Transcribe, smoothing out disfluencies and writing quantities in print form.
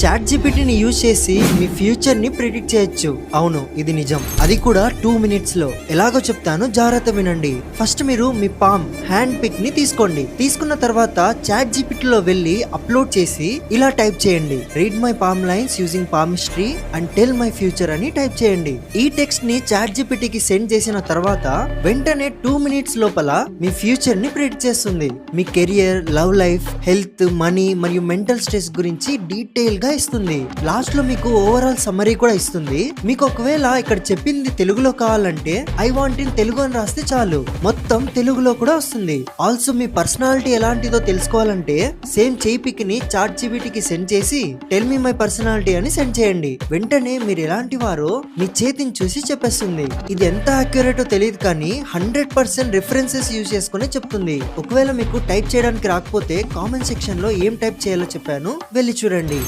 Chat జీపీటీని use చేసి మీ future ని predict చేయొచ్చు. అవును, ఇది నిజం. అది కూడా 2 minutes లో. ఎలాగో చెప్తాను, జాగ్రత్త వినండి. ఫస్ట్ మీరు మీ పామ్ హ్యాండ్ పిక్ ని తీసుకోండి. తీసుకున్న తర్వాత చాట్ జీపీటీలో వెళ్ళి అప్లోడ్ చేసి ఇలా టైప్ చేయండి: read my palm lines using palm history and tell my future అని టైప్ చేయండి. ఈ టెక్స్ట్ ని చాట్ జీపీటీకి సెండ్ చేసిన తర్వాత వెంటనే 2 minutes లోపల మీ ఫ్యూచర్ ని ప్రిడిక్ట్ చేస్తుంది. మీ career, love life, health, money మరియు మెంటల్ స్ట్రెస్ గురించి డీటెయిల్ గా ఇస్తుంది. లాస్ట్ లో మీకు ఓవరాల్ సమ్మరీ కూడా ఇస్తుంది. మీకు ఒకవేళ ఇక్కడ చెప్పింది తెలుగులో కావాలంటే ఐ వాంట్ ఇన్ తెలుగు అని రాస్తే చాలు, మొత్తం తెలుగులో కూడా వస్తుంది. ఆల్సో మీ పర్సనాలిటీ ఎలాంటిదో తెలుసుకోవాలంటే సేమ్ చేయి పిక్ ని చాట్ జీపీటీకి సెండ్ చేసి టెల్ మీ మై పర్సనాలిటీ అని సెండ్ చేయండి. వెంటనే మీరు ఎలాంటి వారో మీ చేతిని చూసి చెప్పేస్తుంది. ఇది ఎంత అక్యురేటో తెలియదు కానీ 100% రిఫరెన్సెస్ యూజ్ చేసుకుని చెప్తుంది. ఒకవేళ మీకు టైప్ చేయడానికి రాకపోతే కామెంట్ సెక్షన్ లో ఏం టైప్ చేయాలో చెప్పాను, వెళ్ళి చూడండి.